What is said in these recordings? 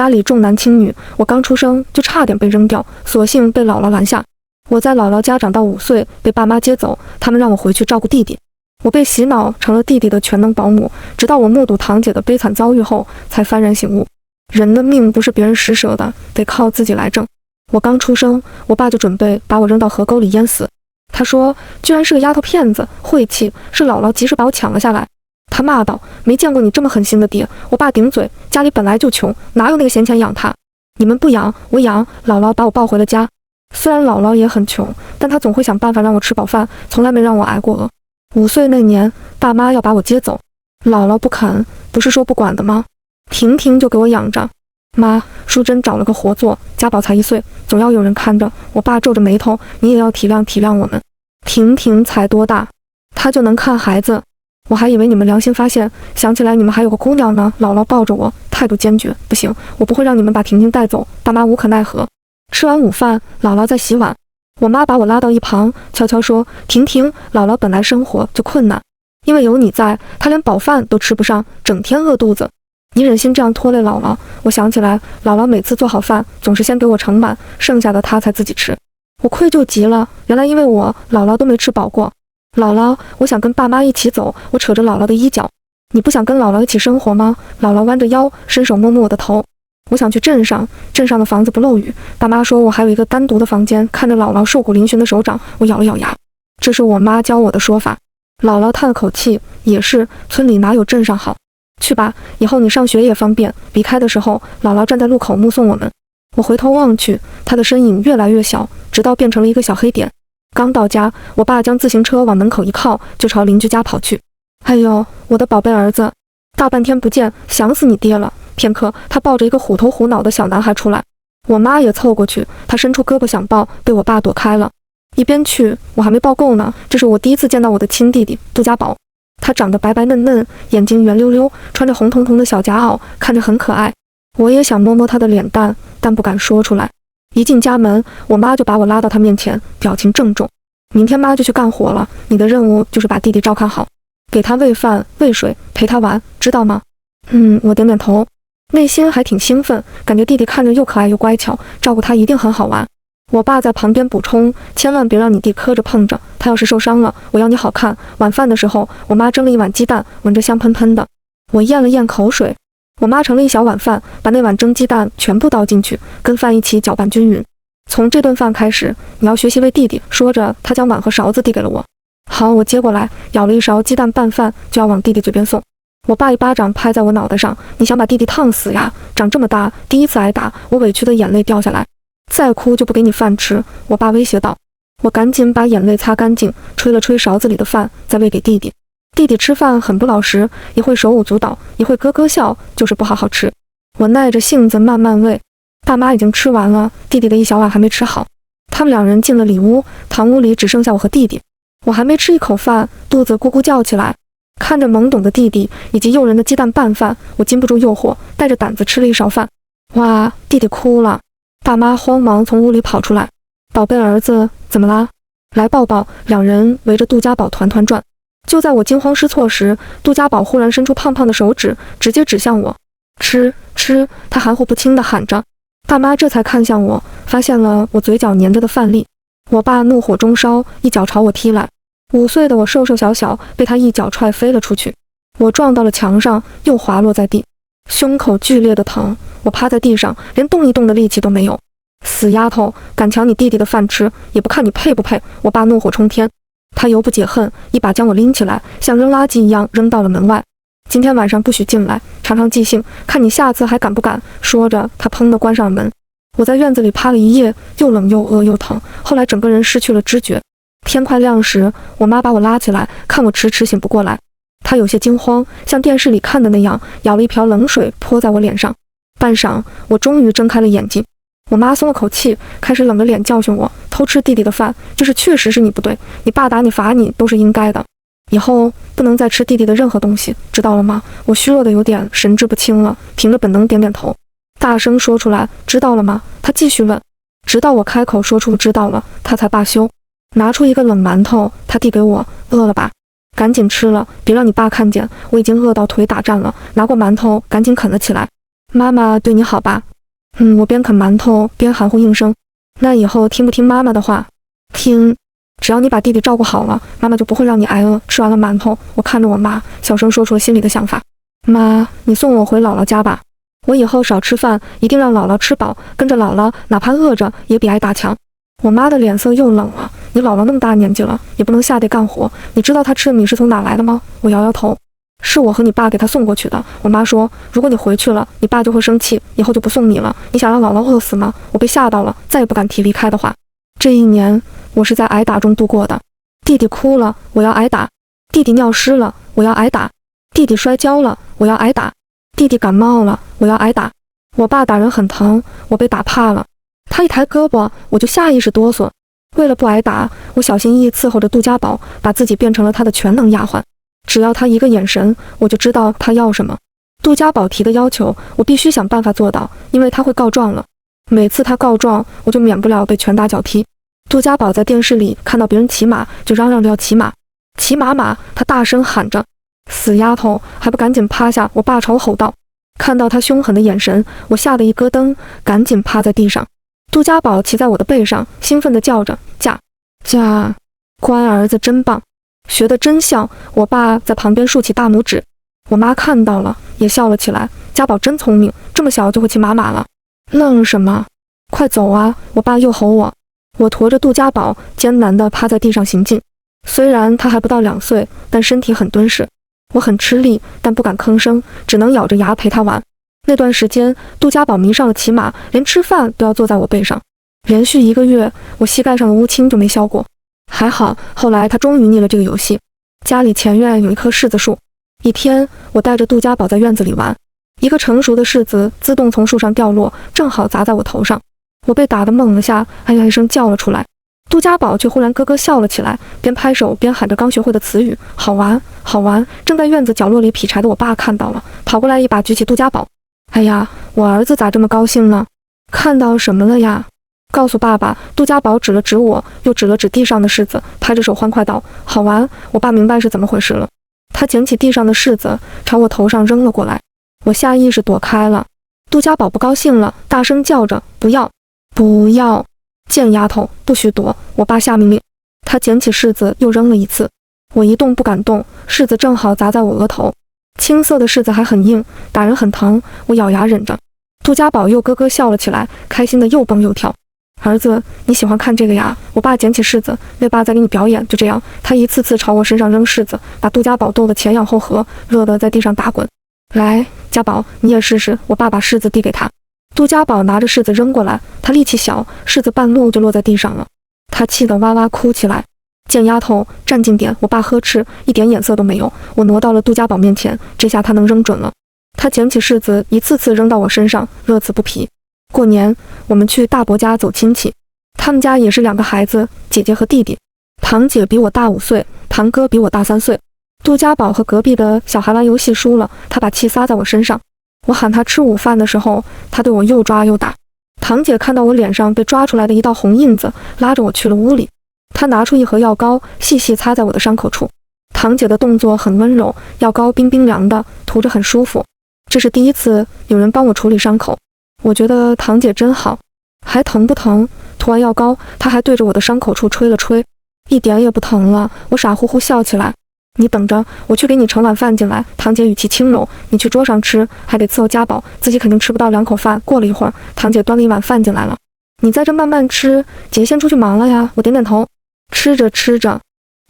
家里重男轻女，我刚出生就差点被扔掉，所幸被姥姥拦下。我在姥姥家长到5岁，被爸妈接走，他们让我回去照顾弟弟。我被洗脑成了弟弟的全能保姆，直到我目睹堂姐的悲惨遭遇后，才幡然醒悟，人的命不是别人施舍的，得靠自己来挣。我刚出生，我爸就准备把我扔到河沟里淹死。他说居然是个丫头片子，晦气，是姥姥及时把我抢了下来。他骂道，没见过你这么狠心的爹。我爸顶嘴，家里本来就穷，哪有那个闲钱养他？你们不养我养。姥姥把我抱回了家。虽然姥姥也很穷，但她总会想办法让我吃饱饭，从来没让我挨过饿。5岁那年，爸妈要把我接走，姥姥不肯，不是说不管的吗？婷婷就给我养着。妈，淑珍找了个活做，家宝才1岁，总要有人看着。我爸皱着眉头，你也要体谅体谅我们。婷婷才多大，她就能看孩子？我还以为你们良心发现，想起来你们还有个姑娘呢。姥姥抱着我，态度坚决，不行，我不会让你们把婷婷带走。爸妈无可奈何。吃完午饭，姥姥在洗碗，我妈把我拉到一旁，悄悄说，婷婷，姥姥本来生活就困难，因为有你在，她连饱饭都吃不上，整天饿肚子。你忍心这样拖累姥姥？我想起来，姥姥每次做好饭，总是先给我盛满，剩下的她才自己吃。我愧疚极了，原来因为我，姥姥都没吃饱过。姥姥，我想跟爸妈一起走。我扯着姥姥的衣角，你不想跟姥姥一起生活吗？姥姥弯着腰，伸手摸摸我的头。我想去镇上，镇上的房子不漏雨。爸妈说我还有一个单独的房间。看着姥姥瘦骨嶙峋的手掌，我咬了咬牙。这是我妈教我的说法。姥姥叹了口气，也是，村里哪有镇上好？去吧，以后你上学也方便。离开的时候，姥姥站在路口目送我们。我回头望去，她的身影越来越小，直到变成了一个小黑点。刚到家，我爸将自行车往门口一靠，就朝邻居家跑去。哎呦，我的宝贝儿子，大半天不见，想死你爹了。片刻，他抱着一个虎头虎脑的小男孩出来，我妈也凑过去，他伸出胳膊想抱，被我爸躲开了。一边去，我还没抱够呢。这是我第一次见到我的亲弟弟杜家宝，他长得白白嫩嫩，眼睛圆溜溜，穿着红彤彤的小夹袄，看着很可爱。我也想摸摸他的脸蛋，但不敢说出来。一进家门，我妈就把我拉到她面前，表情郑重。明天妈就去干活了，你的任务就是把弟弟照看好，给他喂饭喂水，陪他玩，知道吗？我点点头，内心还挺兴奋，感觉弟弟看着又可爱又乖巧，照顾他一定很好玩。我爸在旁边补充，千万别让你弟磕着碰着，他要是受伤了，我要你好看。晚饭的时候，我妈蒸了一碗鸡蛋，闻着香喷喷的，我咽了咽口水。我妈盛了一小碗饭，把那碗蒸鸡蛋全部倒进去，跟饭一起搅拌均匀。从这顿饭开始，你要学习喂弟弟。说着，她将碗和勺子递给了我。好，我接过来，舀了一勺鸡蛋拌饭，就要往弟弟嘴边送。我爸一巴掌拍在我脑袋上，你想把弟弟烫死呀？长这么大，第一次挨打，我委屈的眼泪掉下来。再哭就不给你饭吃，我爸威胁道。我赶紧把眼泪擦干净，吹了吹勺子里的饭，再喂给弟弟。弟弟吃饭很不老实，一会手舞足蹈，一会咯咯笑，就是不好好吃。我耐着性子慢慢喂。爸妈已经吃完了，弟弟的一小碗还没吃好。他们两人进了里屋，堂屋里只剩下我和弟弟。我还没吃一口饭，肚子咕咕叫起来。看着懵懂的弟弟以及诱人的鸡蛋拌饭，我禁不住诱惑，带着胆子吃了一勺饭。哇，弟弟哭了。爸妈慌忙从屋里跑出来。宝贝儿子，怎么啦？来抱抱。两人围着杜家宝团团转。就在我惊慌失措时，杜家宝忽然伸出胖胖的手指，直接指向我。吃吃，他含糊不清地喊着。爸妈这才看向我，发现了我嘴角粘着的饭粒。我爸怒火中烧，一脚朝我踢来。5岁的我瘦瘦小小，被他一脚踹飞了出去。我撞到了墙上，又滑落在地，胸口剧烈的疼。我趴在地上，连动一动的力气都没有。死丫头，敢抢你弟弟的饭吃，也不看你配不配！我爸怒火冲天，他犹不解恨，一把将我拎起来，像扔垃圾一样扔到了门外。今天晚上不许进来，尝尝记性，看你下次还敢不敢。说着，他砰地关上了门。我在院子里趴了一夜，又冷又饿又疼，后来整个人失去了知觉。天快亮时，我妈把我拉起来，看我迟迟醒不过来，她有些惊慌，像电视里看的那样，舀了一瓢冷水泼在我脸上。半晌，我终于睁开了眼睛。我妈松了口气，开始冷着脸教训我，偷吃弟弟的饭，这确实是你不对，你爸打你罚你都是应该的，以后不能再吃弟弟的任何东西，知道了吗？我虚弱的有点神志不清了，凭着本能点点头，大声说出来，知道了吗？他继续问，直到我开口说出知道了，他才罢休。拿出一个冷馒头，他递给我，饿了吧？赶紧吃了，别让你爸看见，我已经饿到腿打颤了。拿过馒头，赶紧啃了起来。妈妈对你好吧？我边啃馒头边含糊应声。那以后听不听妈妈的话？听。只要你把弟弟照顾好了，妈妈就不会让你挨饿。吃完了馒头，我看着我妈，小声说出了心里的想法。妈，你送我回姥姥家吧。我以后少吃饭，一定让姥姥吃饱，跟着姥姥，哪怕饿着也比挨打强。我妈的脸色又冷了。你姥姥那么大年纪了，也不能下地干活，你知道她吃的米是从哪来的吗？我摇摇头。是我和你爸给她送过去的。我妈说，如果你回去了，你爸就会生气，以后就不送米了。你想让姥姥饿死吗？我被吓到了，再也不敢提离开的话。这一年，我是在挨打中度过的。弟弟哭了，我要挨打；弟弟尿湿了，我要挨打；弟弟摔跤了，我要挨打；弟弟感冒了，我要挨打。我爸打人很疼，我被打怕了。他一抬胳膊，我就下意识哆嗦。为了不挨打，我小心翼翼伺候着杜家宝，把自己变成了他的全能丫鬟。只要他一个眼神，我就知道他要什么。杜家宝提的要求，我必须想办法做到，因为他会告状了。每次他告状，我就免不了被拳打脚踢。杜家宝在电视里看到别人骑马，就嚷嚷着要骑马，骑马马，他大声喊着：“死丫头，还不赶紧趴下！”我爸朝我吼道。看到他凶狠的眼神，我吓得一咯噔，赶紧趴在地上。杜家宝骑在我的背上，兴奋地叫着：“驾，驾！乖儿子真棒，学得真像。”我爸在旁边竖起大拇指。我妈看到了，也笑了起来。家宝真聪明，这么小就会骑马了。愣什么？快走啊！我爸又吼我。我驮着杜家宝，艰难地趴在地上行进。虽然他还不到2岁，但身体很敦实。我很吃力，但不敢吭声，只能咬着牙陪他玩。那段时间，杜家宝迷上了骑马，连吃饭都要坐在我背上。连续1个月，我膝盖上的乌青就没消过。还好，后来他终于腻了这个游戏。家里前院有一棵柿子树。一天，我带着杜家宝在院子里玩，一个成熟的柿子自动从树上掉落，正好砸在我头上。我被打得猛了下，哎呀一声叫了出来。杜家宝却忽然咯咯笑了起来，边拍手边喊着刚学会的词语：“好玩，好玩！”正在院子角落里劈柴的我爸看到了，跑过来一把举起杜家宝。哎呀，我儿子咋这么高兴呢？看到什么了呀？告诉爸爸。杜家宝指了指我，又指了指地上的柿子，拍着手欢快道：“好玩！”我爸明白是怎么回事了，他捡起地上的柿子，朝我头上扔了过来。我下意识躲开了。杜家宝不高兴了，大声叫着：“不要，不要！贱丫头，不许躲！”我爸下命令。他捡起柿子又扔了一次，我一动不敢动，柿子正好砸在我额头。青色的柿子还很硬，打人很疼，我咬牙忍着。杜家宝又咯咯笑了起来，开心的又蹦又跳。儿子，你喜欢看这个呀？我爸捡起柿子，那爸在给你表演。就这样，他一次次朝我身上扔柿子，把杜家宝逗得前仰后合，乐得在地上打滚。来，家宝，你也试试。我爸把柿子递给他。杜家宝拿着柿子扔过来，他力气小，柿子半路就落在地上了。他气得哇哇哭起来。贱丫头，站近点！我爸呵斥，一点眼色都没有。我挪到了杜家宝面前，这下他能扔准了。他捡起柿子，一次次扔到我身上，乐此不疲。过年，我们去大伯家走亲戚，他们家也是2个孩子，姐姐和弟弟。堂姐比我大5岁，堂哥比我大3岁。杜家宝和隔壁的小孩玩游戏输了，他把气撒在我身上。我喊他吃午饭的时候，他对我又抓又打。堂姐看到我脸上被抓出来的一道红印子，拉着我去了屋里。她拿出一盒药膏，细细擦在我的伤口处。堂姐的动作很温柔，药膏冰冰凉的，涂着很舒服。这是第一次有人帮我处理伤口，我觉得堂姐真好。还疼不疼？涂完药膏，她还对着我的伤口处吹了吹，一点也不疼了。我傻乎乎笑起来。你等着，我去给你盛碗饭进来。堂姐语气轻柔，你去桌上吃，还得伺候家宝，自己肯定吃不到2口饭。过了一会儿，堂姐端了一碗饭进来了。你在这慢慢吃，姐先出去忙了呀。我点点头。吃着吃着，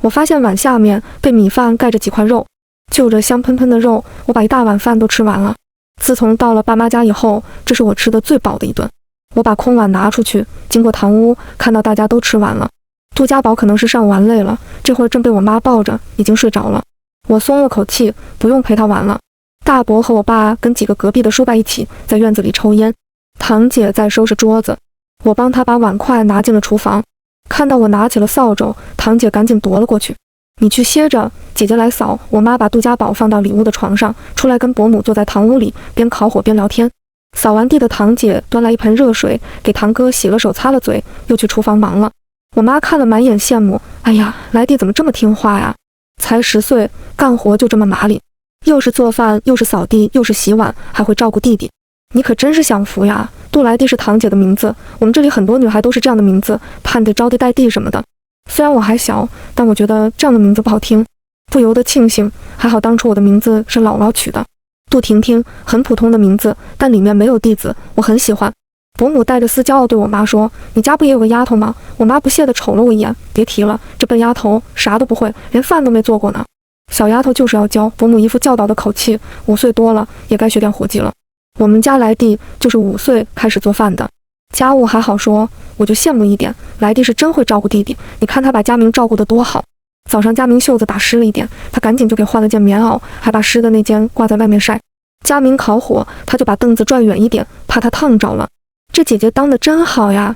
我发现碗下面被米饭盖着几块肉，就着香喷喷的肉，我把一大碗饭都吃完了。自从到了爸妈家以后，这是我吃的最饱的一顿。我把空碗拿出去，经过堂屋，看到大家都吃完了。杜家宝可能是上午玩累了，这会儿正被我妈抱着，已经睡着了。我松了口气，不用陪他玩了。大伯和我爸跟几个隔壁的叔伯一起在院子里抽烟，堂姐在收拾桌子，我帮她把碗筷拿进了厨房。看到我拿起了扫帚，堂姐赶紧夺了过去。你去歇着，姐姐来扫。我妈把杜家宝放到里屋的床上，出来跟伯母坐在堂屋里，边烤火边聊天。扫完地的堂姐端来一盆热水，给堂哥洗了手擦了嘴，又去厨房忙了。我妈看了满眼羡慕，哎呀，来弟怎么这么听话呀？才10岁，干活就这么麻利，又是做饭，又是扫地，又是洗碗，还会照顾弟弟。你可真是享福呀！杜来娣是堂姐的名字，我们这里很多女孩都是这样的名字，盼着招娣带娣什么的。虽然我还小，但我觉得这样的名字不好听，不由得庆幸，还好当初我的名字是姥姥取的。杜婷婷，很普通的名字，但里面没有娣字，我很喜欢。伯母带着丝骄傲对我妈说：“你家不也有个丫头吗？”我妈不屑地瞅了我一眼：“别提了，这笨丫头啥都不会，连饭都没做过呢。”小丫头就是要教。伯母一副教导的口气：“5岁多了，也该学点活计了。”我们家来娣就是5岁开始做饭的，家务还好说，我就羡慕一点，来娣是真会照顾弟弟。你看她把佳明照顾得多好。早上佳明袖子打湿了一点，她赶紧就给换了件棉袄，还把湿的那件挂在外面晒。佳明烤火，她就把凳子拽远一点，怕他烫着了。这姐姐当得真好呀！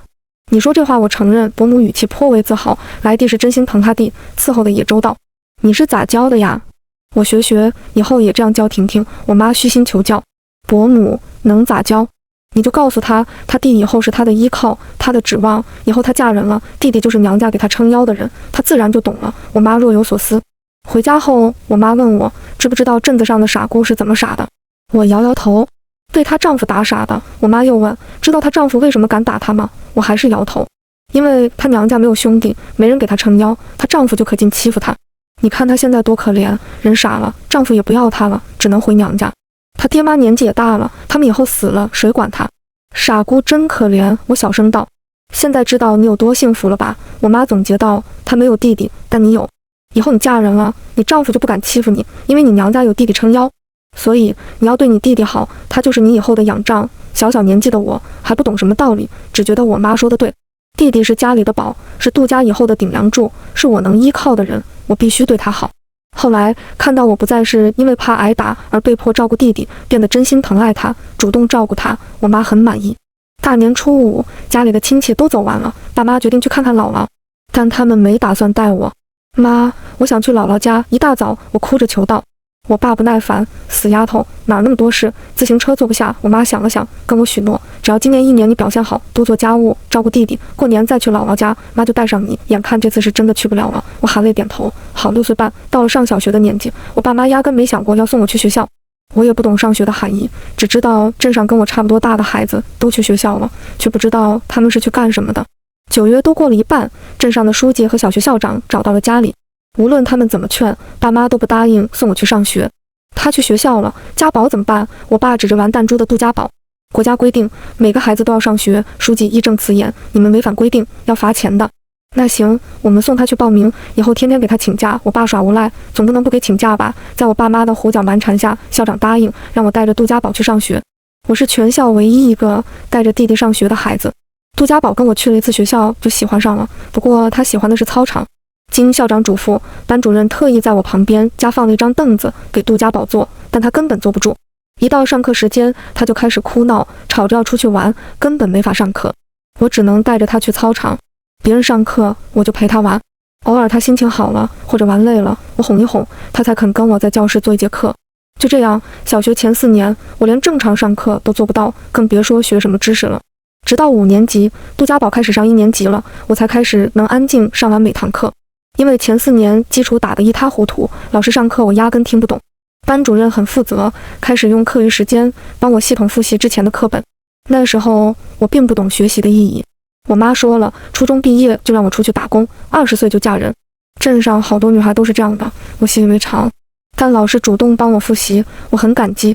你说这话我承认。伯母语气颇为自豪，来娣是真心疼她弟，伺候的也周到。你是咋教的呀？我学，以后也这样教婷婷。我妈虚心求教。伯母能咋教？你就告诉她，她弟以后是她的依靠，她的指望。以后她嫁人了，弟弟就是娘家给她撑腰的人，她自然就懂了。我妈若有所思。回家后，我妈问我知不知道镇子上的傻姑是怎么傻的。我摇摇头。被她丈夫打傻的。我妈又问知道她丈夫为什么敢打她吗？我还是摇头。因为她娘家没有兄弟，没人给她撑腰，她丈夫就可劲欺负她。你看她现在多可怜，人傻了，丈夫也不要她了，只能回娘家。她爹妈年纪也大了，他们以后死了谁管她？傻姑真可怜。我小声道。现在知道你有多幸福了吧？我妈总结道。她没有弟弟，但你有。以后你嫁人了，你丈夫就不敢欺负你，因为你娘家有弟弟撑腰。所以你要对你弟弟好，他就是你以后的仰仗。小小年纪的我还不懂什么道理，只觉得我妈说的对，弟弟是家里的宝，是杜家以后的顶梁柱，是我能依靠的人，我必须对他好。后来看到我不再是因为怕挨打而被迫照顾弟弟，变得真心疼爱他，主动照顾他，我妈很满意。大年初5，家里的亲戚都走完了，爸妈决定去看看姥姥，但他们没打算带我。妈，我想去姥姥家。一大早我哭着求道。我爸不耐烦，死丫头，哪那么多事，自行车坐不下。我妈想了想，跟我许诺，只要今年1年你表现好，多做家务，照顾弟弟，过年再去姥姥家，妈就带上你。眼看这次是真的去不了了，我含泪点头。好，6岁半，到了上小学的年纪，我爸妈压根没想过要送我去学校。我也不懂上学的含义，只知道镇上跟我差不多大的孩子都去学校了，却不知道他们是去干什么的。9月都过了一半，镇上的书记和小学校长找到了家里。无论他们怎么劝，爸妈都不答应送我去上学。他去学校了，家宝怎么办？我爸指着玩弹珠的杜家宝。国家规定每个孩子都要上学，书记义正辞严，你们违反规定要罚钱的。那行，我们送他去报名，以后天天给他请假。我爸耍无赖，总不能不给请假吧？在我爸妈的胡搅蛮缠下，校长答应让我带着杜家宝去上学。我是全校唯一一个带着弟弟上学的孩子。杜家宝跟我去了一次学校就喜欢上了，不过他喜欢的是操场。经校长嘱咐，班主任特意在我旁边加放了一张凳子给杜家宝坐，但他根本坐不住。一到上课时间，他就开始哭闹，吵着要出去玩，根本没法上课。我只能带着他去操场，别人上课我就陪他玩。偶尔他心情好了或者玩累了，我哄一哄，他才肯跟我在教室做一节课。就这样，小学前4年，我连正常上课都做不到，更别说学什么知识了。直到5年级，杜家宝开始上1年级了，我才开始能安静上完每堂课。因为前4年基础打得一塌糊涂，老师上课我压根听不懂。班主任很负责，开始用课余时间帮我系统复习之前的课本。那时候我并不懂学习的意义。我妈说了，初中毕业就让我出去打工，20岁就嫁人。镇上好多女孩都是这样的，我习以为常。但老师主动帮我复习，我很感激。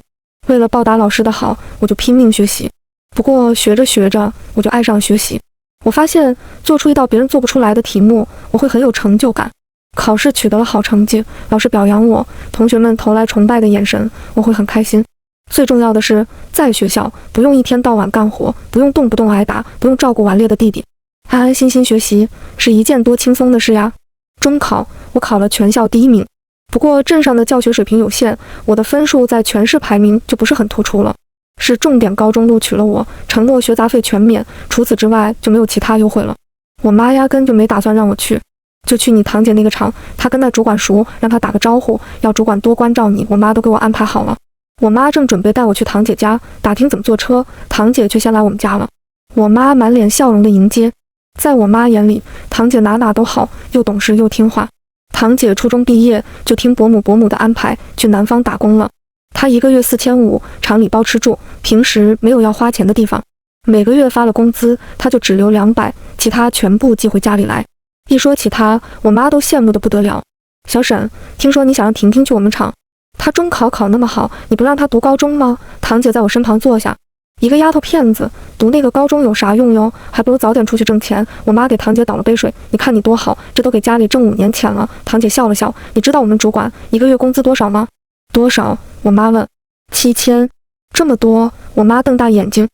为了报答老师的好，我就拼命学习。不过学着学着，我就爱上了学习。我发现做出一道别人做不出来的题目，我会很有成就感。考试取得了好成绩，老师表扬我，同学们投来崇拜的眼神，我会很开心。最重要的是，在学校不用一天到晚干活，不用动不动挨打，不用照顾顽劣的弟弟，安安心心学习是一件多轻松的事呀。中考我考了全校第1名，不过镇上的教学水平有限，我的分数在全市排名就不是很突出了。是重点高中录取了我，承诺学杂费全免，除此之外就没有其他优惠了。我妈压根就没打算让我去，就去你堂姐那个厂，她跟那主管熟，让她打个招呼，要主管多关照你，我妈都给我安排好了。我妈正准备带我去堂姐家打听怎么坐车，堂姐却先来我们家了。我妈满脸笑容的迎接，在我妈眼里，堂姐哪哪都好，又懂事又听话。堂姐初中毕业就听伯母的安排去南方打工了。他1个月4500，厂里包吃住，平时没有要花钱的地方。每个月发了工资，他就只留200，其他全部寄回家里来。一说起他，我妈都羡慕得不得了。小沈，听说你想让婷婷去我们厂，她中考考那么好，你不让她读高中吗？堂姐在我身旁坐下，一个丫头片子，读那个高中有啥用哟？还不如早点出去挣钱。我妈给堂姐倒了杯水，你看你多好，这都给家里挣5年钱了。堂姐笑了笑，你知道我们主管一个月工资多少吗？多少？我妈问。7000，这么多？我妈瞪大眼睛。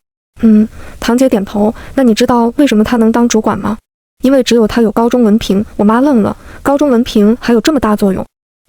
堂姐点头。那你知道为什么她能当主管吗？因为只有她有高中文凭。我妈愣了，高中文凭还有这么大作用？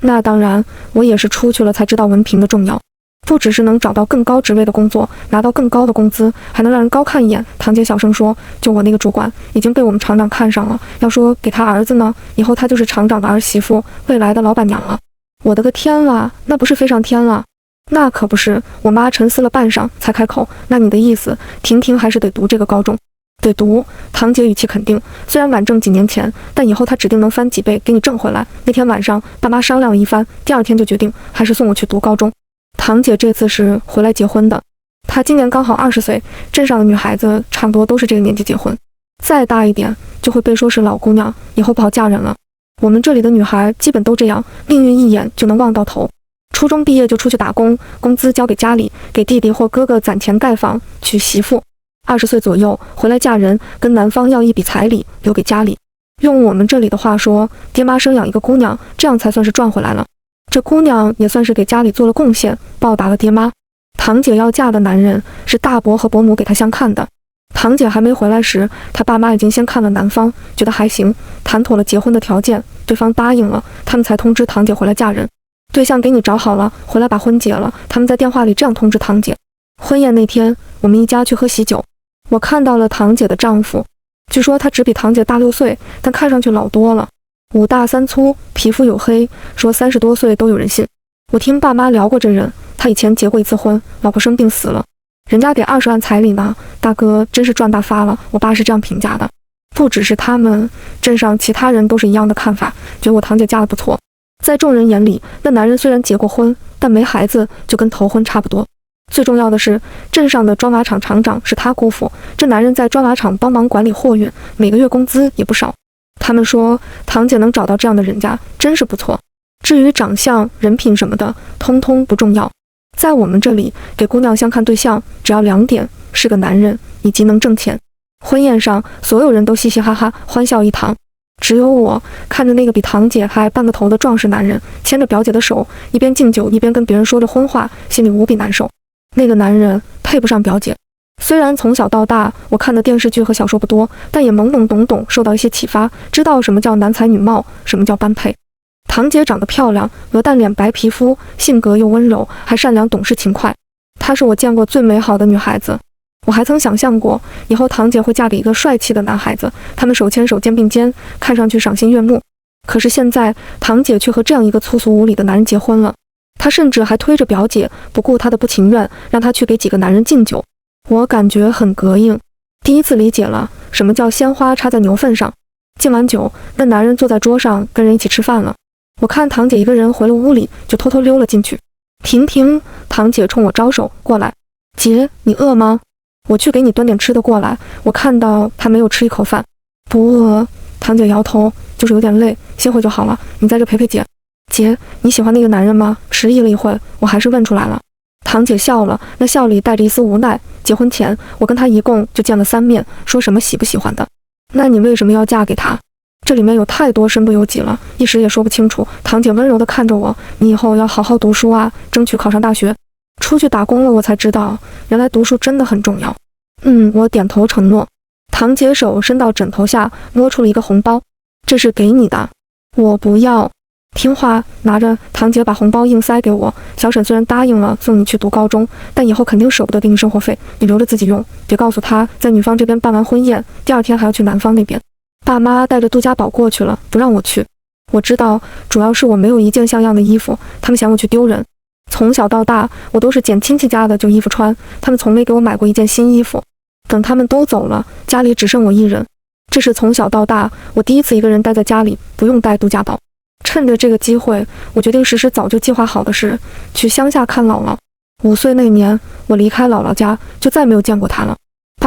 那当然，我也是出去了才知道文凭的重要。不只是能找到更高职位的工作，拿到更高的工资，还能让人高看一眼。堂姐小声说，就我那个主管已经被我们厂长看上了，要说给他儿子呢，以后他就是厂长的儿媳妇，未来的老板娘了。我的个天啦，那不是飞上天了？那可不是。我妈沉思了半晌才开口，那你的意思，婷婷还是得读这个高中？得读。堂姐语气肯定，虽然晚挣几年钱，但以后她指定能翻几倍给你挣回来。那天晚上爸妈商量了一番，第2天就决定还是送我去读高中。堂姐这次是回来结婚的，她今年刚好20岁，镇上的女孩子差不多都是这个年纪结婚，再大一点就会被说是老姑娘，以后不好嫁人了。我们这里的女孩基本都这样，命运一眼就能望到头。初中毕业就出去打工，工资交给家里，给弟弟或哥哥攒钱盖房娶媳妇。20岁左右回来嫁人，跟男方要一笔彩礼留给家里。用我们这里的话说，爹妈生养一个姑娘，这样才算是赚回来了。这姑娘也算是给家里做了贡献，报答了爹妈。堂姐要嫁的男人是大伯和伯母给她相看的。堂姐还没回来时，她爸妈已经先看了男方，觉得还行，谈妥了结婚的条件，对方答应了，他们才通知堂姐回来嫁人。对象给你找好了，回来把婚结了。他们在电话里这样通知堂姐。婚宴那天，我们一家去喝喜酒，我看到了堂姐的丈夫，据说他只比堂姐大6岁，但看上去老多了，5大3粗，皮肤黝黑，说30多岁都有人信。我听爸妈聊过这人，他以前结过1次婚，老婆生病死了，人家给20万彩礼呢，大哥真是赚大发了，我爸是这样评价的。不只是他们，镇上其他人都是一样的看法，觉得我堂姐嫁得不错。在众人眼里，那男人虽然结过婚，但没孩子，就跟头婚差不多。最重要的是，镇上的砖瓦厂厂长是他姑父，这男人在砖瓦厂帮忙管理货运，每个月工资也不少。他们说，堂姐能找到这样的人家，真是不错。至于长相、人品什么的，通通不重要。在我们这里，给姑娘相看对象，只要2点：是个男人，以及能挣钱。婚宴上，所有人都嘻嘻哈哈，欢笑一堂。只有我看着那个比堂姐还半个头的壮实男人，牵着表姐的手，一边敬酒一边跟别人说着荤话，心里无比难受。那个男人配不上表姐。虽然从小到大我看的电视剧和小说不多，但也懵懵懂懂受到一些启发，知道什么叫男才女貌，什么叫般配。堂姐长得漂亮，鹅蛋脸白皮肤，性格又温柔，还善良懂事勤快。她是我见过最美好的女孩子。我还曾想象过，以后堂姐会嫁给一个帅气的男孩子，他们手牵手肩并肩，看上去赏心悦目。可是现在，堂姐却和这样一个粗俗无礼的男人结婚了。她甚至还推着表姐，不顾她的不情愿，让她去给几个男人敬酒。我感觉很膈应，第一次理解了什么叫鲜花插在牛粪上。敬完酒，那男人坐在桌上跟人一起吃饭了。我看堂姐一个人回了屋里，就偷偷溜了进去。婷婷，堂姐冲我招手过来。姐，你饿吗？我去给你端点吃的过来。我看到她没有吃一口饭。不饿，堂姐摇头，就是有点累，歇会就好了。你在这陪陪姐。姐，你喜欢那个男人吗？迟疑了一会，我还是问出来了。堂姐笑了，那笑里带着一丝无奈。结婚前，我跟他一共就见了3面，说什么喜不喜欢的。那你为什么要嫁给他？这里面有太多身不由己了，一时也说不清楚。堂姐温柔地看着我，你以后要好好读书啊，争取考上大学。出去打工了，我才知道，原来读书真的很重要。我点头承诺。堂姐手伸到枕头下，摸出了一个红包，这是给你的。我不要。听话，拿着。堂姐把红包硬塞给我。小沈虽然答应了送你去读高中，但以后肯定舍不得给你生活费，你留着自己用，别告诉他在女方这边办完婚宴，第2天还要去男方那边。爸妈带着杜家宝过去了，不让我去。我知道，主要是我没有一件像样的衣服，他们嫌我去丢人。从小到大，我都是捡亲戚家的旧衣服穿，他们从没给我买过一件新衣服。等他们都走了，家里只剩我一人。这是从小到大我第一次一个人待在家里，不用带杜家宝。趁着这个机会，我决定实施早就计划好的事，去乡下看姥姥。5岁那年，我离开姥姥家，就再没有见过她了。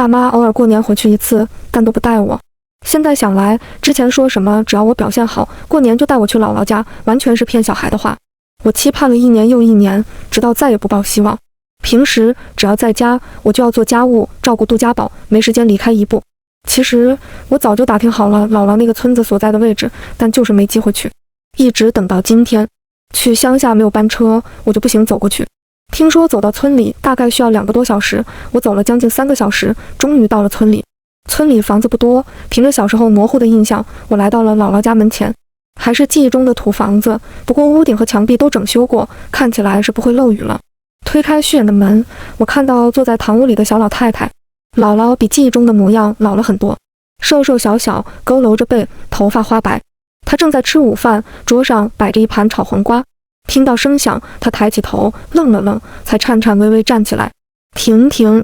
爸妈偶尔过年回去一次，但都不带我。现在想来，之前说什么只要我表现好，过年就带我去姥姥家，完全是骗小孩的话。我期盼了一年又一年，直到再也不抱希望。平时只要在家，我就要做家务，照顾杜家宝，没时间离开一步。其实我早就打听好了姥姥那个村子所在的位置，但就是没机会去，一直等到今天。去乡下没有班车，我就不行走过去。听说走到村里大概需要2个多小时，我走了将近3个小时，终于到了村里。村里房子不多，凭着小时候模糊的印象，我来到了姥姥家门前。还是记忆中的土房子，不过屋顶和墙壁都整修过，看起来是不会漏雨了。推开虚掩的门，我看到坐在堂屋里的小老太太。姥姥比记忆中的模样老了很多，瘦瘦小小，佝偻着背，头发花白。她正在吃午饭，桌上摆着一盘炒黄瓜。听到声响，她抬起头，愣了愣，才颤颤巍巍站起来。婷婷，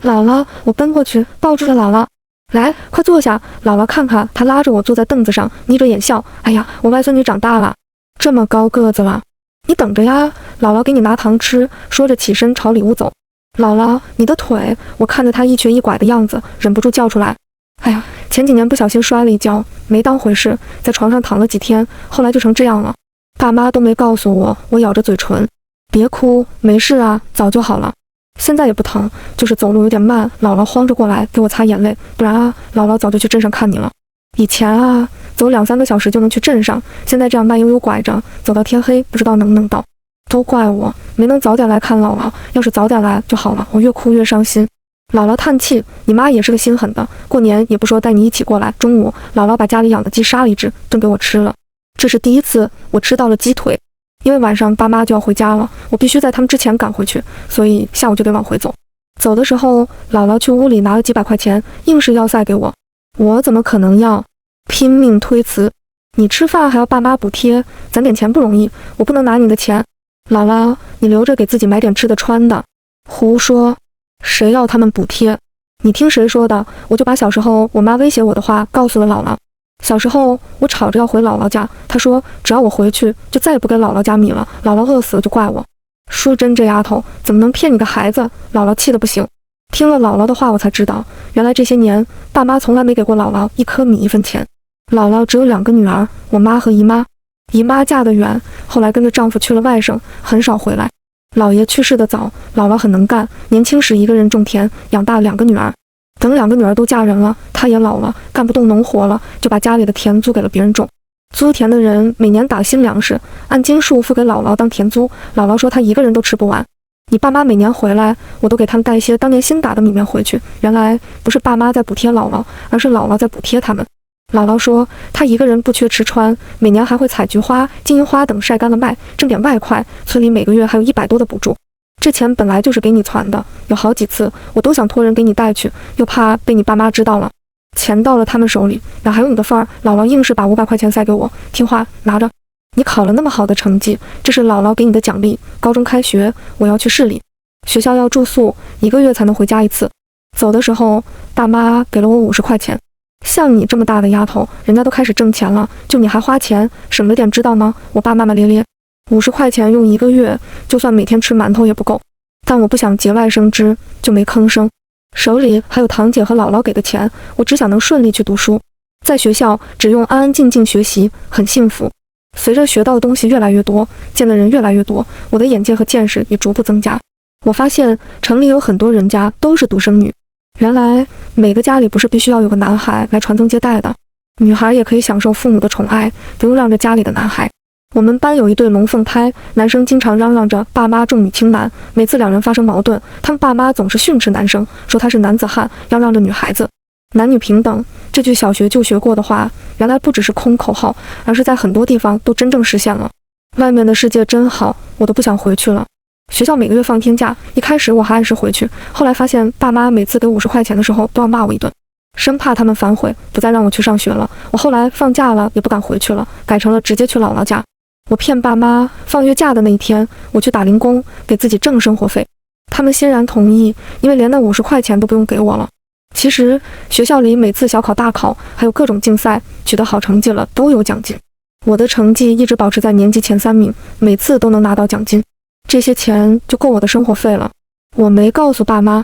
姥姥，我奔过去抱住了姥姥。来，快坐下。姥姥看看她，拉着我坐在凳子上，眯着眼笑。哎呀，我外孙女长大了，这么高个子了。你等着呀，姥姥给你拿糖吃。说着起身朝里屋走。姥姥，你的腿。我看着她一瘸一拐的样子，忍不住叫出来。哎呀，前几年不小心摔了一跤，没当回事，在床上躺了几天，后来就成这样了。爸妈都没告诉我。我咬着嘴唇。别哭，没事啊，早就好了。现在也不疼，就是走路有点慢。姥姥慌着过来给我擦眼泪，不然啊，姥姥早就去镇上看你了。以前啊，走2、3个小时就能去镇上，现在这样慢悠悠拐着，走到天黑，不知道能不能到。都怪我没能早点来看姥姥，要是早点来就好了。我越哭越伤心。姥姥叹气，你妈也是个心狠的，过年也不说带你一起过来。中午，姥姥把家里养的鸡杀了一只，炖给我吃了。这是第一次我吃到了鸡腿。因为晚上爸妈就要回家了，我必须在他们之前赶回去，所以下午就得往回走。走的时候，姥姥去屋里拿了几百块钱，硬是要塞给我。我怎么可能要？拼命推辞。你吃饭还要爸妈补贴，攒点钱不容易，我不能拿你的钱。姥姥，你留着给自己买点吃的穿的。胡说，谁要他们补贴？你听谁说的？我就把小时候我妈威胁我的话告诉了姥姥。小时候我吵着要回姥姥家，她说只要我回去就再也不给姥姥家米了，姥姥饿死了就怪我。淑珍这丫头怎么能骗你个孩子？姥姥气得不行。听了姥姥的话，我才知道原来这些年爸妈从来没给过姥姥1颗米1分钱。姥姥只有2个女儿，我妈和姨妈。姨妈嫁得远，后来跟着丈夫去了外省，很少回来。姥爷去世的早，姥姥很能干，年轻时一个人种田，养大2个女儿。等2个女儿都嫁人了，她也老了，干不动农活了，就把家里的田租给了别人种。租田的人每年打新粮食，按斤数付给姥姥当田租。姥姥说她一个人都吃不完。你爸妈每年回来，我都给他们带一些当年新打的米面回去。原来不是爸妈在补贴姥姥，而是姥姥在补贴他们。姥姥说她一个人不缺吃穿，每年还会采菊花、金银花等晒干了卖，挣点外快。村里每个月还有100多的补助。这钱本来就是给你攒的，有好几次我都想托人给你带去，又怕被你爸妈知道了。钱到了他们手里，哪还有你的份儿？姥姥硬是把500块钱塞给我，听话拿着。你考了那么好的成绩，这是姥姥给你的奖励。高中开学，我要去市里，学校要住宿，1个月才能回家一次。走的时候，爸妈给了我50块钱。像你这么大的丫头，人家都开始挣钱了，就你还花钱，省着点知道吗？我爸骂骂咧咧。50块钱用1个月，就算每天吃馒头也不够。但我不想节外生枝，就没吭声。手里还有堂姐和姥姥给的钱，我只想能顺利去读书。在学校只用安安静静学习，很幸福。随着学到的东西越来越多，见的人越来越多，我的眼界和见识也逐步增加。我发现城里有很多人家都是独生女，原来每个家里不是必须要有个男孩来传宗接代的，女孩也可以享受父母的宠爱，不用让着家里的男孩。我们班有一对龙凤胎，男生经常嚷嚷着爸妈重女轻男，每次2人发生矛盾，他们爸妈总是训斥男生，说他是男子汉，要让着女孩子。男女平等这句小学就学过的话，原来不只是空口号，而是在很多地方都真正实现了。外面的世界真好，我都不想回去了。学校每个月放天假，一开始我还按时回去，后来发现爸妈每次给50块钱的时候都要骂我一顿，生怕他们反悔，不再让我去上学了。我后来放假了也不敢回去了，改成了直接去姥姥家。我骗爸妈，放月假的那一天，我去打零工，给自己挣生活费。他们欣然同意，因为连那50块钱都不用给我了。其实学校里每次小考大考，还有各种竞赛，取得好成绩了都有奖金。我的成绩一直保持在年级前3名，每次都能拿到奖金。这些钱就够我的生活费了。我没告诉爸妈，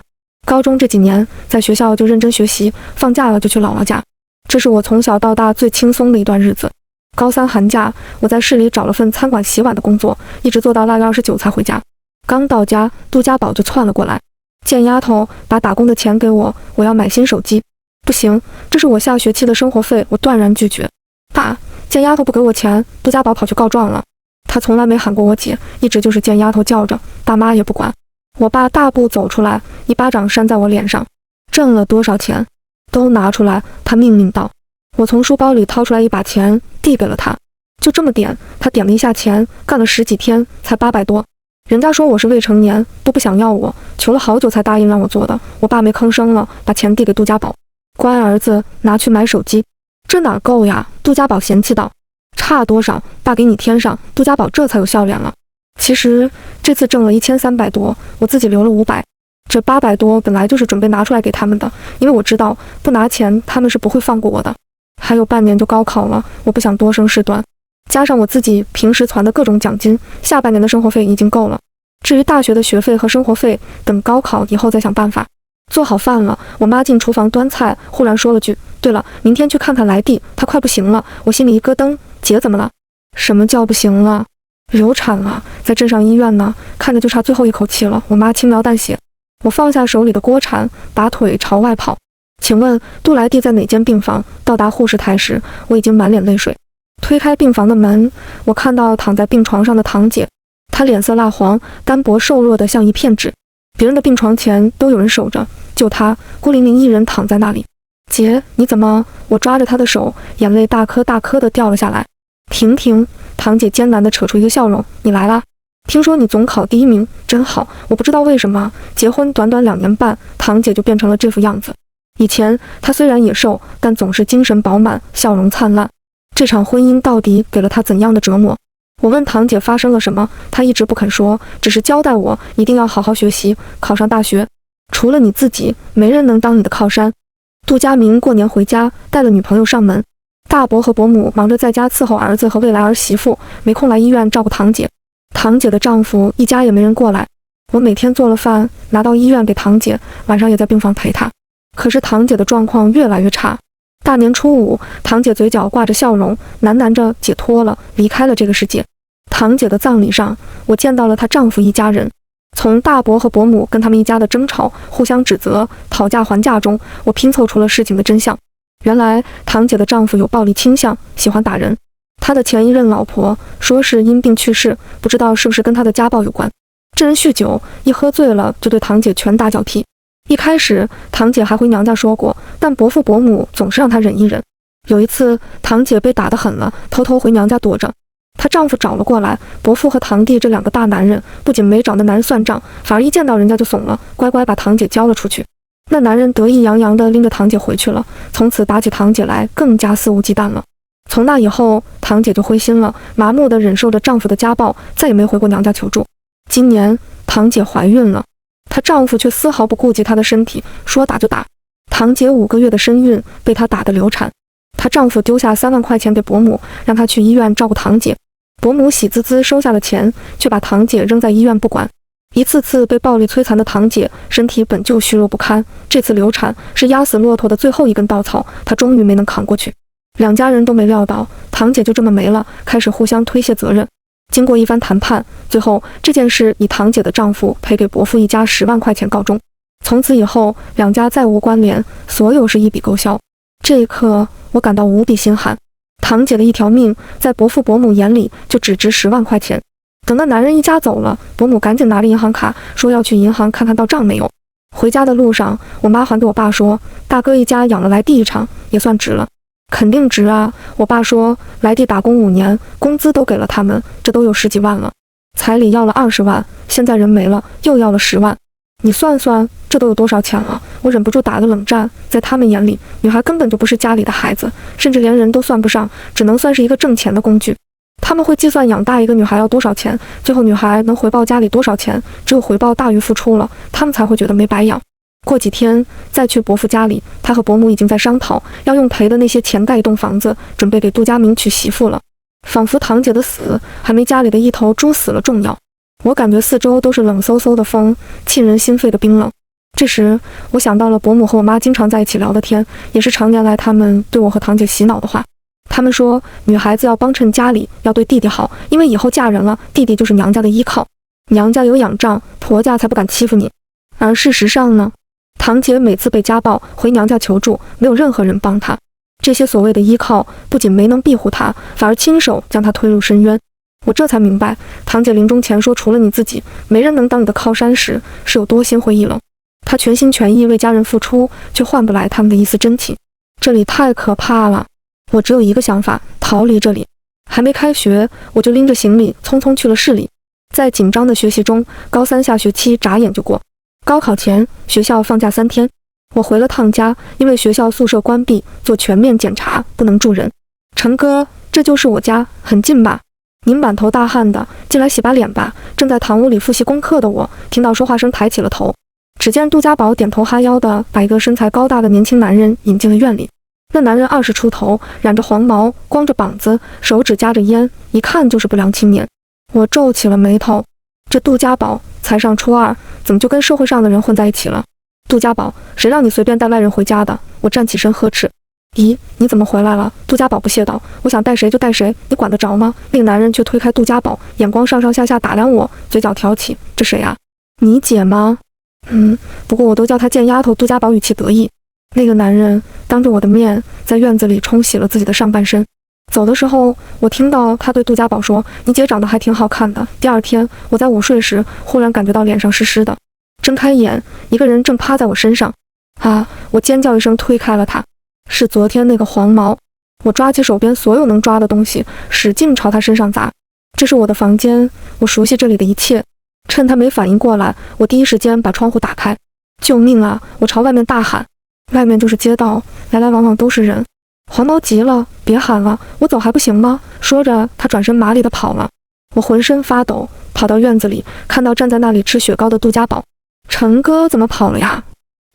高中这几年在学校就认真学习，放假了就去姥姥家，这是我从小到大最轻松的一段日子。高三寒假，我在市里找了份餐馆洗碗的工作，一直做到8月29才回家。刚到家，杜家宝就窜了过来，贱丫头，把打工的钱给我，我要买新手机。不行，这是我下学期的生活费，我断然拒绝。爸，贱丫头不给我钱，杜家宝跑去告状了。他从来没喊过我姐，一直就是贱丫头叫着，爸妈也不管。我爸大步走出来，一巴掌扇在我脸上。挣了多少钱？都拿出来，他命令道。我从书包里掏出来一把钱，递给了他。就这么点，他点了一下钱，干了10几天，才800多。人家说我是未成年，都不想要我，求了好久才答应让我做的。我爸没吭声了，把钱递给杜家宝。乖儿子，拿去买手机。这哪够呀？杜家宝嫌弃道。差多少？爸给你添上。杜家宝这才有笑脸了。其实这次挣了1300多，我自己留了500。这800多本来就是准备拿出来给他们的，因为我知道不拿钱他们是不会放过我的。还有半年就高考了，我不想多生事端，加上我自己平时攒的各种奖金，下半年的生活费已经够了。至于大学的学费和生活费，等高考以后再想办法。做好饭了，我妈进厨房端菜，忽然说了句：“对了，明天去看看来弟，他快不行了。”我心里一咯噔，姐怎么了？什么叫不行了？流产了，在镇上医院呢，看着就差最后一口气了。我妈轻描淡写。我放下手里的锅铲，把腿朝外跑。请问杜来弟在哪间病房？到达护士台时，我已经满脸泪水。推开病房的门，我看到躺在病床上的堂姐，她脸色蜡黄，单薄瘦弱的像一片纸。别人的病床前都有人守着，就她孤零零一人躺在那里。姐，你怎么？我抓着她的手，眼泪大颗大颗的掉了下来。婷婷，堂姐艰难地扯出一个笑容，你来啦？听说你总考第1名，真好。我不知道为什么，结婚短短2年半，堂姐就变成了这副样子。以前她虽然也瘦，但总是精神饱满，笑容灿烂。这场婚姻到底给了她怎样的折磨？我问堂姐发生了什么，她一直不肯说，只是交代我一定要好好学习，考上大学。除了你自己，没人能当你的靠山。杜佳明过年回家，带了女朋友上门。大伯和伯母忙着在家伺候儿子和未来儿媳妇，没空来医院照顾堂姐。堂姐的丈夫一家也没人过来。我每天做了饭，拿到医院给堂姐，晚上也在病房陪她。可是堂姐的状况越来越差。大年初5，堂姐嘴角挂着笑容，喃喃着解脱了，离开了这个世界。堂姐的葬礼上，我见到了她丈夫一家人。从大伯和伯母跟他们一家的争吵、互相指责、讨价还价中，我拼凑出了事情的真相。原来堂姐的丈夫有暴力倾向，喜欢打人。他的前一任老婆说是因病去世，不知道是不是跟他的家暴有关。这人酗酒，一喝醉了就对堂姐拳打脚踢。一开始堂姐还回娘家说过，但伯父伯母总是让她忍一忍。有一次堂姐被打得狠了，偷偷回娘家躲着。她丈夫找了过来，伯父和堂弟这2个大男人不仅没找那男人算账，反而一见到人家就怂了，乖乖把堂姐交了出去。那男人得意洋洋地拎着堂姐回去了，从此打起堂姐来更加肆无忌惮了。从那以后，堂姐就灰心了，麻木地忍受着丈夫的家暴，再也没回过娘家求助。今年堂姐怀孕了，她丈夫却丝毫不顾及她的身体，说打就打。堂姐5个月的身孕被她打得流产。她丈夫丢下3万块钱给伯母，让她去医院照顾堂姐。伯母喜滋滋收下了钱，却把堂姐扔在医院不管。一次次被暴力摧残的堂姐，身体本就虚弱不堪，这次流产是压死骆驼的最后一根稻草，她终于没能扛过去。2家人都没料到堂姐就这么没了，开始互相推卸责任。经过一番谈判，最后这件事以堂姐的丈夫赔给伯父一家10万块钱告终。从此以后，2家再无关联，所有是一笔勾销。这一刻，我感到无比心寒。堂姐的一条命，在伯父伯母眼里就只值10万块钱。等那男人一家走了，伯母赶紧拿着银行卡，说要去银行看看到账没有。回家的路上，我妈还对我爸说，大哥一家养了来弟一场，也算值了。肯定值啊！我爸说，来弟打工5年，工资都给了他们，这都有10几万了。彩礼要了20万，现在人没了，又要了10万。你算算，这都有多少钱了？我忍不住打个冷战。在他们眼里，女孩根本就不是家里的孩子，甚至连人都算不上，只能算是一个挣钱的工具。他们会计算养大一个女孩要多少钱，最后女孩能回报家里多少钱，只有回报大于付出了，他们才会觉得没白养。过几天再去伯父家里，他和伯母已经在商讨要用赔的那些钱盖一栋房子，准备给杜佳明娶媳妇了。仿佛堂姐的死还没家里的一头猪死了重要。我感觉四周都是冷飕飕的风，沁人心肺的冰冷。这时，我想到了伯母和我妈经常在一起聊的天，也是常年来他们对我和堂姐洗脑的话。他们说，女孩子要帮衬家里，要对弟弟好，因为以后嫁人了，弟弟就是娘家的依靠，娘家有仰仗，婆家才不敢欺负你。而事实上呢，堂姐每次被家暴回娘家求助，没有任何人帮她。这些所谓的依靠不仅没能庇护她，反而亲手将她推入深渊。我这才明白，堂姐临终前说除了你自己，没人能当你的靠山时，是有多心灰意冷。她全心全意为家人付出，却换不来他们的一丝真情。这里太可怕了，我只有一个想法，逃离这里。还没开学，我就拎着行李匆匆去了市里。在紧张的学习中，高三下学期眨眼就过。高考前，学校放假3天，我回了趟家，因为学校宿舍关闭，做全面检查，不能住人。陈哥，这就是我家，很近吧？您满头大汗的，进来洗把脸吧。正在堂屋里复习功课的我，听到说话声，抬起了头。只见杜家宝点头哈腰的把一个身材高大的年轻男人引进了院里。那男人20出头，染着黄毛，光着膀子，手指夹着烟，一看就是不良青年。我皱起了眉头，这杜家宝才上初2，怎么就跟社会上的人混在一起了？杜家宝，谁让你随便带外人回家的？我站起身呵斥。咦，你怎么回来了？杜家宝不屑道。我想带谁就带谁，你管得着吗？那个男人却推开杜家宝，眼光上上下下打量我，嘴角挑起。这谁啊？你姐吗？不过我都叫她贱丫头。杜家宝语气得意。那个男人当着我的面在院子里冲洗了自己的上半身。走的时候，我听到他对杜家宝说：“你姐长得还挺好看的。”第二天，我在午睡时，忽然感觉到脸上湿湿的，睁开眼，一个人正趴在我身上。啊！我尖叫一声，推开了他。是昨天那个黄毛。我抓起手边所有能抓的东西，使劲朝他身上砸。这是我的房间，我熟悉这里的一切。趁他没反应过来，我第一时间把窗户打开。救命啊！我朝外面大喊。外面就是街道，来来往往都是人。黄毛急了，别喊了，我走还不行吗？说着，他转身麻利地跑了。我浑身发抖，跑到院子里，看到站在那里吃雪糕的杜家宝。陈哥怎么跑了呀？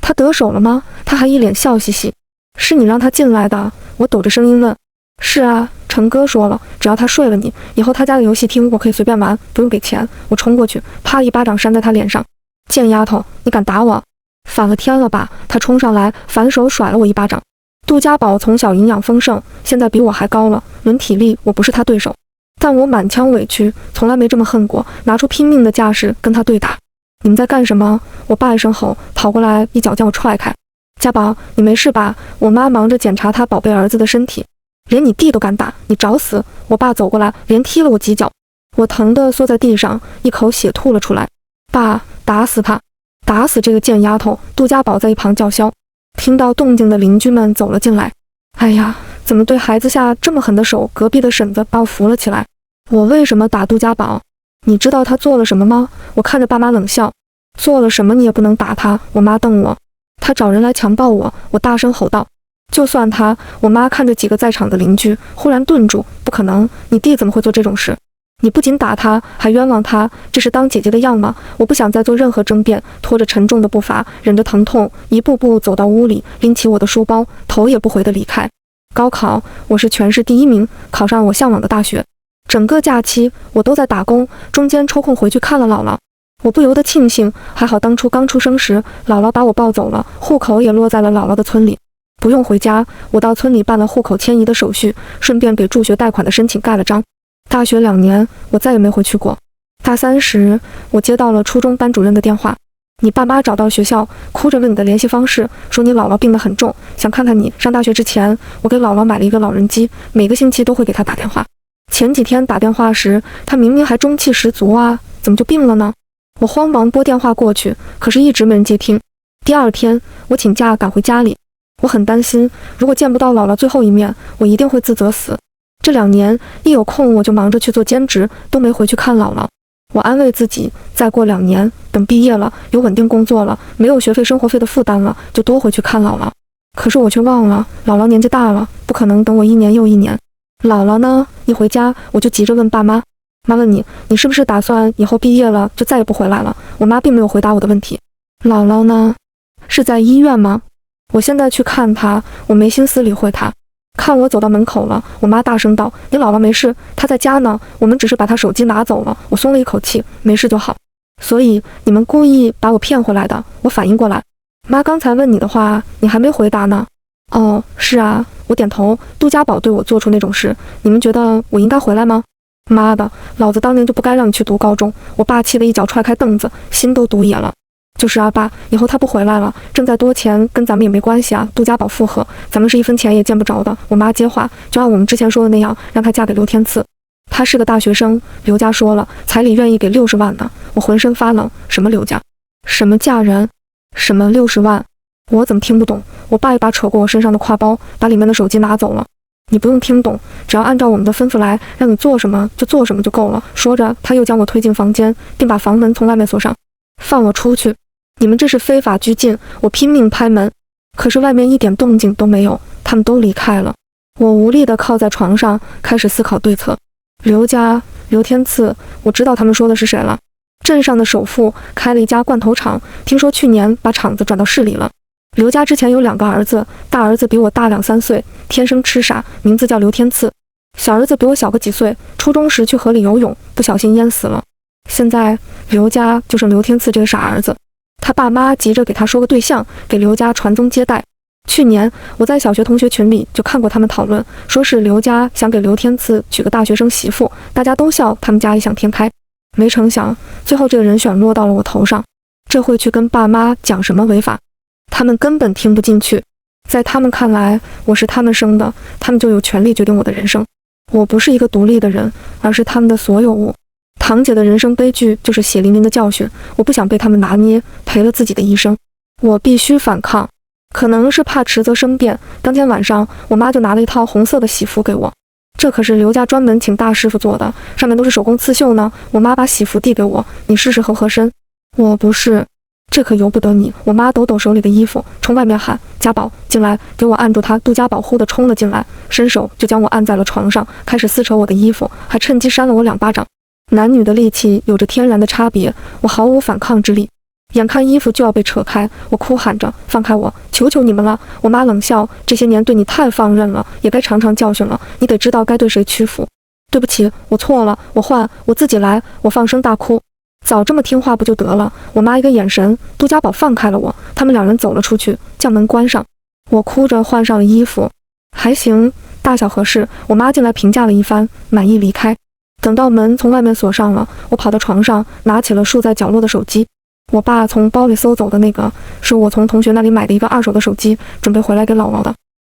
他得手了吗？他还一脸笑嘻嘻。是你让他进来的？我抖着声音问。是啊，陈哥说了，只要他睡了你，以后他家的游戏厅我可以随便玩，不用给钱。我冲过去，啪一巴掌扇在他脸上。贱丫头，你敢打我？反了天了吧！他冲上来，反手甩了我一巴掌。杜家宝从小营养丰盛，现在比我还高了，论体力我不是他对手，但我满腔委屈，从来没这么恨过，拿出拼命的架势跟他对打。你们在干什么？我爸一声吼，跑过来一脚将我踹开。家宝，你没事吧？我妈忙着检查她宝贝儿子的身体。连你弟都敢打，你找死！我爸走过来，连踢了我几脚，我疼得缩在地上，一口血吐了出来。爸，打死他！打死这个贱丫头！杜家宝在一旁叫嚣。听到动静的邻居们走了进来。哎呀，怎么对孩子下这么狠的手？隔壁的婶子把我扶了起来。我为什么打杜家宝？你知道他做了什么吗？我看着爸妈冷笑。做了什么你也不能打他。我妈瞪我。他找人来强暴我。我大声吼道。就算他，我妈看着几个在场的邻居，忽然顿住。不可能，你弟怎么会做这种事？你不仅打他，还冤枉他，这是当姐姐的样吗？我不想再做任何争辩，拖着沉重的步伐，忍着疼痛，一步步走到屋里，拎起我的书包，头也不回地离开。高考，我是全市第1名，考上我向往的大学。整个假期，我都在打工，中间抽空回去看了姥姥。我不由得庆幸，还好当初刚出生时，姥姥把我抱走了，户口也落在了姥姥的村里。不用回家，我到村里办了户口迁移的手续，顺便给助学贷款的申请盖了章。大学2年，我再也没回去过。大3时，我接到了初中班主任的电话，你爸妈找到学校，哭着问你的联系方式，说你姥姥病得很重，想看看你。上大学之前，我给姥姥买了一个老人机，每个星期都会给她打电话。前几天打电话时，她明明还中气十足啊，怎么就病了呢？我慌忙拨电话过去，可是一直没人接听。第2天，我请假赶回家里，我很担心，如果见不到姥姥最后一面，我一定会自责死。这2年，一有空我就忙着去做兼职，都没回去看姥姥。我安慰自己，再过2年，等毕业了，有稳定工作了，没有学费生活费的负担了，就多回去看姥姥。可是我却忘了，姥姥年纪大了，不可能等我1年又1年。姥姥呢？一回家我就急着问爸妈。妈问你是不是打算以后毕业了就再也不回来了？我妈并没有回答我的问题。姥姥呢？是在医院吗？我现在去看她，我没心思理会她。看我走到门口了，我妈大声道：“你姥姥没事，她在家呢，我们只是把她手机拿走了。”我松了一口气，没事就好。所以你们故意把我骗回来的。我反应过来，妈刚才问你的话，你还没回答呢。哦，是啊，我点头。杜家宝对我做出那种事，你们觉得我应该回来吗？妈的，老子当年就不该让你去读高中！我爸气得一脚踹开凳子，心都堵野了。就是啊，爸，以后他不回来了，挣再多钱跟咱们也没关系啊。杜家宝附和，咱们是一分钱也见不着的。我妈接话，就按我们之前说的那样，让她嫁给刘天赐。她是个大学生，刘家说了，彩礼愿意给60万的。我浑身发冷，什么刘家，什么嫁人，什么60万，我怎么听不懂？我爸一把扯过我身上的挎包，把里面的手机拿走了。你不用听懂，只要按照我们的吩咐来，让你做什么就做什么就够了。说着，他又将我推进房间，并把房门从外面锁上。放我出去！你们这是非法拘禁！我拼命拍门，可是外面一点动静都没有，他们都离开了。我无力地靠在床上，开始思考对策。刘家，刘天赐，我知道他们说的是谁了。镇上的首富开了一家罐头厂，听说去年把厂子转到市里了。刘家之前有2个儿子，大儿子比我大2、3岁，天生痴傻，名字叫刘天赐。小儿子比我小个几岁，初中时去河里游泳，不小心淹死了。现在刘家就剩刘天赐这个傻儿子，他爸妈急着给他说个对象，给刘家传宗接代。去年我在小学同学群里就看过他们讨论，说是刘家想给刘天赐娶个大学生媳妇，大家都笑他们家异想天开。没成想，最后这个人选落到了我头上。这会去跟爸妈讲什么违法？他们根本听不进去。在他们看来，我是他们生的，他们就有权利决定我的人生。我不是一个独立的人，而是他们的所有物。堂姐的人生悲剧就是血淋淋的教训，我不想被他们拿捏，赔了自己的一生。我必须反抗。可能是怕迟则生变，当天晚上我妈就拿了一套红色的喜服给我，这可是刘家专门请大师傅做的，上面都是手工刺绣呢。我妈把喜服递给我，你试试合身。我不是，这可由不得你。我妈抖抖手里的衣服，冲外面喊：家宝，进来，给我按住他。杜家宝忽地冲了进来，伸手就将我按在了床上，开始撕扯我的衣服，还趁机扇了我2巴掌。男女的力气有着天然的差别，我毫无反抗之力。眼看衣服就要被扯开，我哭喊着：放开我，求求你们了！我妈冷笑：这些年对你太放任了，也该尝尝教训了，你得知道该对谁屈服。对不起，我错了，我自己来。我放声大哭。早这么听话不就得了？我妈一个眼神，杜家宝放开了我，他们2人走了出去，将门关上。我哭着换上了衣服，还行，大小合适。我妈进来评价了一番，满意离开。等到门从外面锁上了，我跑到床上，拿起了竖在角落的手机。我爸从包里搜走的那个，是我从同学那里买的一个2手的手机，准备回来给姥姥的。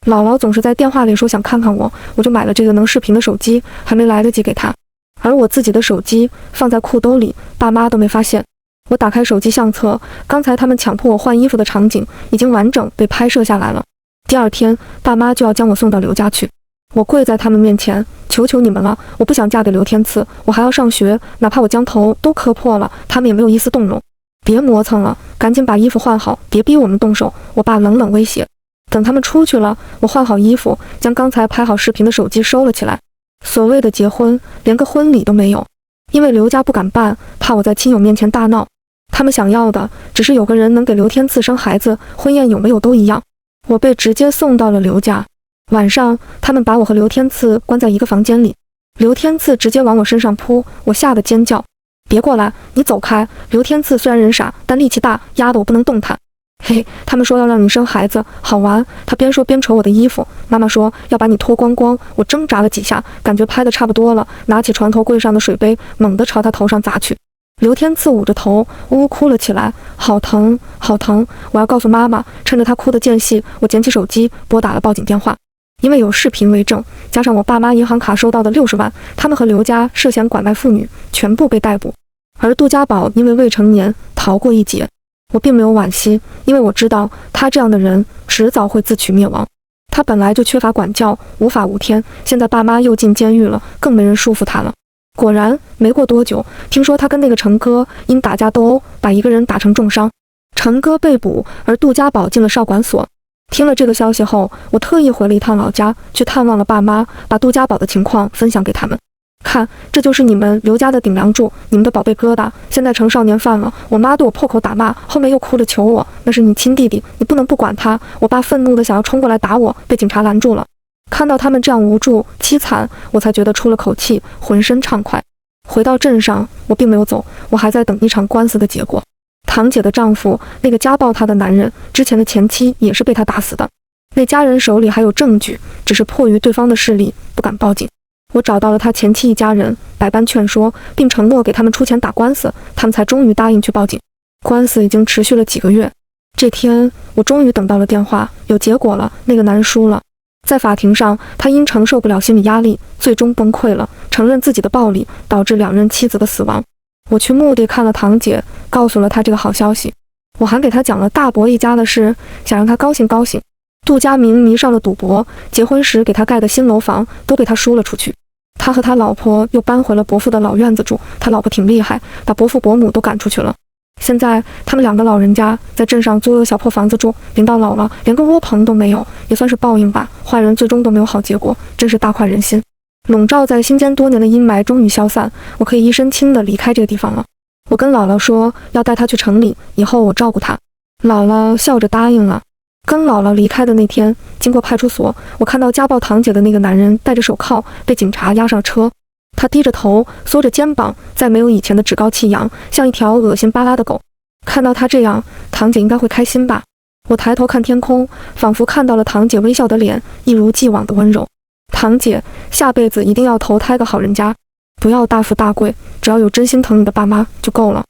姥姥总是在电话里说想看看我，我就买了这个能视频的手机，还没来得及给她。而我自己的手机放在裤兜里，爸妈都没发现。我打开手机相册，刚才他们强迫我换衣服的场景已经完整被拍摄下来了。第2天，爸妈就要将我送到刘家去。我跪在他们面前，求求你们了，我不想嫁给刘天赐，我还要上学，哪怕我将头都磕破了，他们也没有一丝动容。别磨蹭了，赶紧把衣服换好，别逼我们动手。我爸冷冷威胁。等他们出去了，我换好衣服，将刚才拍好视频的手机收了起来。所谓的结婚，连个婚礼都没有，因为刘家不敢办，怕我在亲友面前大闹。他们想要的只是有个人能给刘天赐生孩子，婚宴有没有都一样。我被直接送到了刘家。晚上，他们把我和刘天赐关在一个房间里。刘天赐直接往我身上扑，我吓得尖叫：别过来，你走开！刘天赐虽然人傻，但力气大，压得我不能动弹。嘿，他们说要让你生孩子，好玩。他边说边扯我的衣服。妈妈说要把你脱光光。我挣扎了几下，感觉拍得差不多了，拿起床头柜上的水杯，猛地朝他头上砸去。刘天赐捂着头，呜呜哭了起来，好疼，好疼！我要告诉妈妈。趁着他哭得间隙，我捡起手机，拨打了报警电话。因为有视频为证，加上我爸妈银行卡收到的60万，他们和刘家涉嫌拐卖妇女，全部被逮捕。而杜家宝因为未成年逃过一劫。我并没有惋惜，因为我知道他这样的人迟早会自取灭亡。他本来就缺乏管教，无法无天，现在爸妈又进监狱了，更没人束缚他了。果然，没过多久，听说他跟那个陈哥因打架斗殴，把一个人打成重伤。陈哥被捕，而杜家宝进了少管所。听了这个消息后，我特意回了一趟老家，去探望了爸妈，把杜家宝的情况分享给他们。看，这就是你们刘家的顶梁柱，你们的宝贝疙瘩，现在成少年犯了。我妈对我破口大骂，后面又哭着求我，那是你亲弟弟，你不能不管他。我爸愤怒的想要冲过来打我，被警察拦住了。看到他们这样无助凄惨，我才觉得出了口气，浑身畅快。回到镇上，我并没有走，我还在等一场官司的结果。堂姐的丈夫，那个家暴她的男人，之前的前妻也是被他打死的。那家人手里还有证据，只是迫于对方的势力，不敢报警。我找到了他前妻一家人，百般劝说，并承诺给他们出钱打官司，他们才终于答应去报警。官司已经持续了几个月。这天，我终于等到了电话，有结果了，那个男人输了。在法庭上，他因承受不了心理压力，最终崩溃了，承认自己的暴力导致两任妻子的死亡。我去墓地看了堂姐，告诉了她这个好消息。我还给她讲了大伯一家的事，想让她高兴高兴。杜家明迷上了赌博，结婚时给他盖的新楼房都被他输了出去。他和他老婆又搬回了伯父的老院子住，他老婆挺厉害，把伯父伯母都赶出去了。现在他们两个老人家在镇上租了小破房子住，临到老了连个窝棚都没有，也算是报应吧。坏人最终都没有好结果，真是大快人心。笼罩在心间多年的阴霾终于消散，我可以一身轻地离开这个地方了。我跟姥姥说要带她去城里，以后我照顾她。姥姥笑着答应了。跟姥姥离开的那天，经过派出所，我看到家暴堂姐的那个男人戴着手铐，被警察押上车。他低着头，缩着肩膀，再没有以前的趾高气扬，像一条恶心巴拉的狗。看到他这样，堂姐应该会开心吧。我抬头看天空，仿佛看到了堂姐微笑的脸，一如既往的温柔。堂姐，下辈子一定要投胎个好人家，不要大富大贵，只要有真心疼你的爸妈就够了。